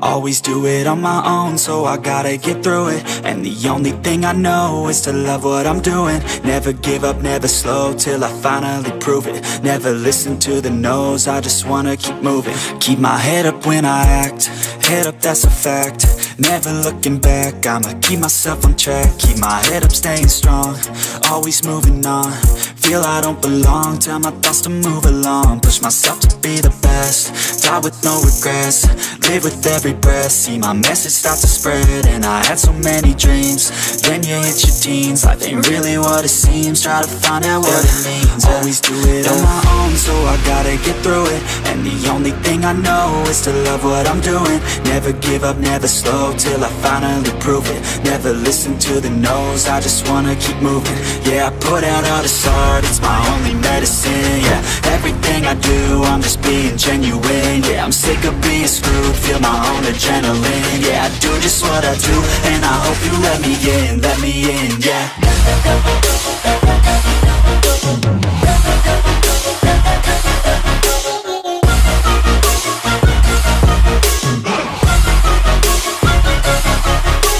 Always do it on my own, so I gotta get through it. And the only thing I know is to love what I'm doing. Never give up, never slow, till I finally prove it. Never listen to the no's, I just wanna keep moving. Keep my head up when I act, head up, that's a fact. Never looking back, I'ma keep myself on track. Keep my head up, staying strong, always moving on. Feel I don't belong, tell my thoughts to move along. Push myself to be the best, die with no regrets. Live with every breath, see my message start to spread. And I had so many dreams, then you hit your teens. Life ain't really what it seems, try to find out what it means. Always do it on my own, so I gotta get through it. And the only thing I know is to love what I'm doing. Never give up, never slow, till I finally prove it. Never listen to the no's, I just wanna keep moving. Yeah, I put out all this art, it's my only medicine. Yeah, everything I do, I'm just being genuine. Yeah, I'm sick of being screwed, feel my own adrenaline. Yeah, I do just what I do, and I hope you let me in, yeah.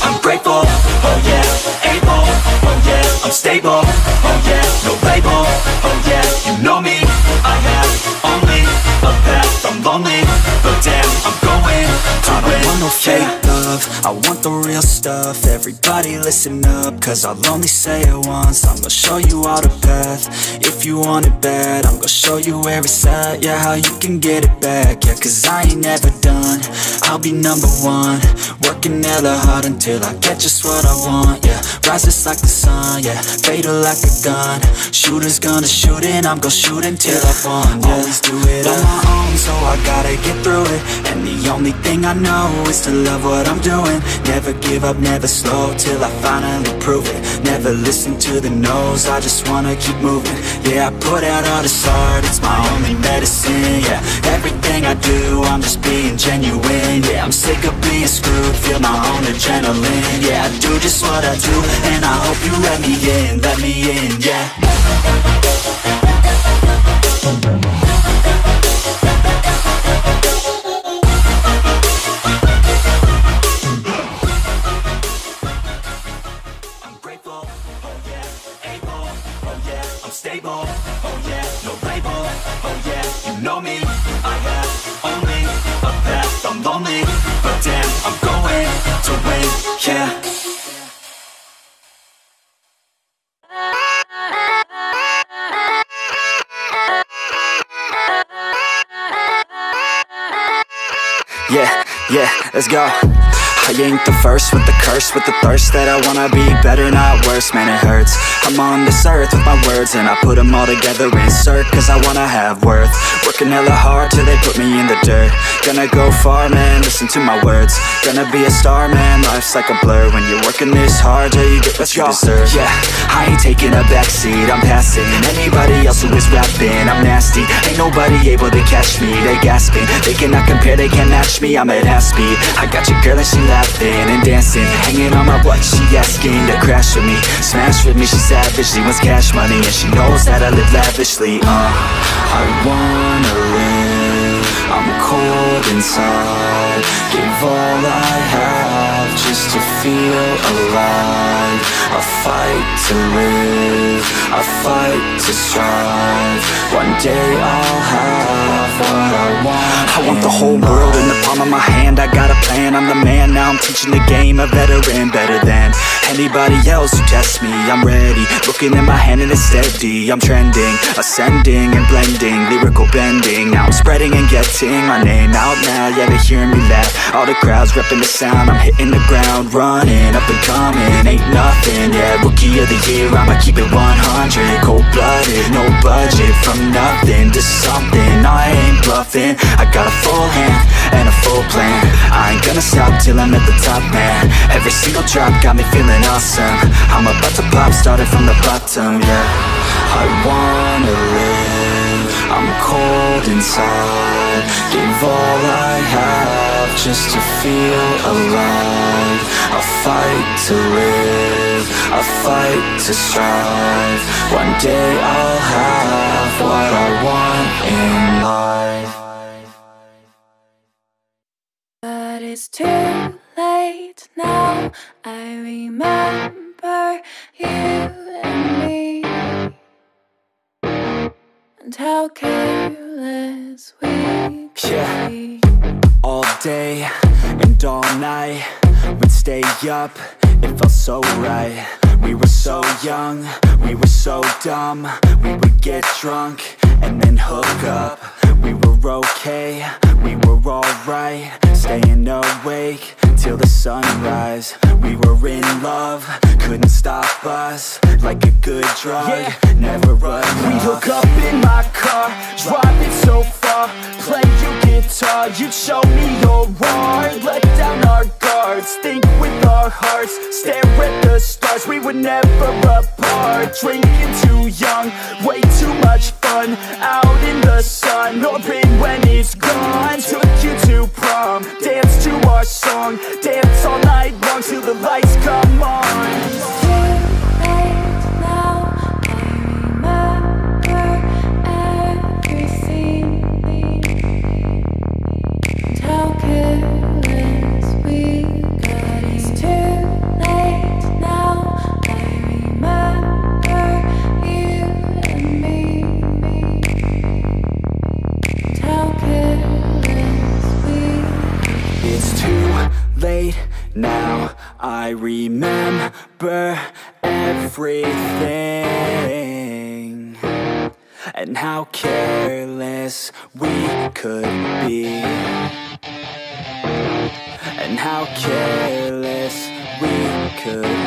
I'm grateful, oh yeah, able, oh yeah, I'm stable, oh yeah, no label, oh yeah, you know me, I have only a path, I'm lonely, but damn, I'm going to win. I don't want no fake love, I want the real stuff. Everybody listen up, cause I'll only say it once. I'm gonna show you all the path, if you want it bad. I'm gonna show you where it's at, yeah, how you can get it back. Yeah, cause I ain't never done, I'll be number one. Working hella hard until I get just what I want, yeah. Rises like the sun, yeah, fatal like a gun. Shooters gonna shoot and I'm gonna shoot until I won, yeah. Always do it on my own, so I gotta get through it. And the only thing I know is to love what I'm doing. Never give up, never slow, till I finally prove it. Never listen to the no's, I just wanna keep moving. Yeah, I put out all this art, it's my only medicine. Yeah, everything I do, I'm just being genuine. Yeah, I'm sick of being screwed, feel my own adrenaline. Yeah, I do just what I do, and I hope you let me in, yeah. Stable, oh yeah, no label, oh yeah, you know me, I have only a path, I'm lonely, but damn, I'm going to win, yeah. Yeah, let's go. I ain't the first with the curse, with the thirst that I wanna be better, not worse, man it hurts. I'm on this earth with my words and I put them all together, insert, cause I wanna have worth. Working hella hard till they put me in the dirt. Gonna go far, man, listen to my words. Gonna be a star, man, life's like a blur. When you're working this hard, yeah, you get what you deserve. Yeah, I ain't taking a backseat, I'm passing anybody else who is rapping. I'm nasty, ain't nobody able to catch me. They gasping, they cannot compare, they can't match me. I'm at half speed, I got your girl and she laughing and dancing, hanging on my butt, she asking to crash with me, smash with me, she savage, she wants cash money, and she knows that I live lavishly. I wanna live, I'm cold inside, give all I have just to feel alive. I fight to live, I fight to strive, one day I'll have what I want. I want the whole world in the palm of my hand, I got a plan, I'm the man, now I'm teaching the game, a veteran, better than anybody else who tests me. I'm ready, looking at my hand and it's steady. I'm trending, ascending and blending, lyrical bending. Now I'm spreading and getting my name out now. Yeah, they hearing me laugh, all the crowds repping the sound. I'm hitting the ground running, up and coming, ain't nothing. Yeah, rookie of the year, I'ma keep it 100. Cold-blooded, no budget, from nothing to something. I ain't bluffing, I got a full hand and a full plan. I ain't gonna stop till I'm at the top, man. Every single drop got me feeling awesome. I'm about to pop, started from the bottom, yeah. I wanna live, I'm cold inside, give all I have just to feel alive. I fight to live, I fight to strive, one day I'll have what I want in life. it's too late now. I remember you and me, and how careless we could be. All day and all night, we'd stay up, it felt so right. We were so young, we were so dumb. We would get drunk and then hook up. We were okay, we were alright, staying awake till the sunrise. We were in love, couldn't stop us, like a good drug, never enough. We'd hook up in my car, driving so far, play your guitar, you'd show me your art. Let down our guards, think with our hearts, stare at the stars. We were never apart, drinking too young, way too much fun, out in the sun, or in when it's gone. Took you to prom, dance to our song, dance all night long till the lights come on. Now I remember everything, and how careless we could be, and how careless we could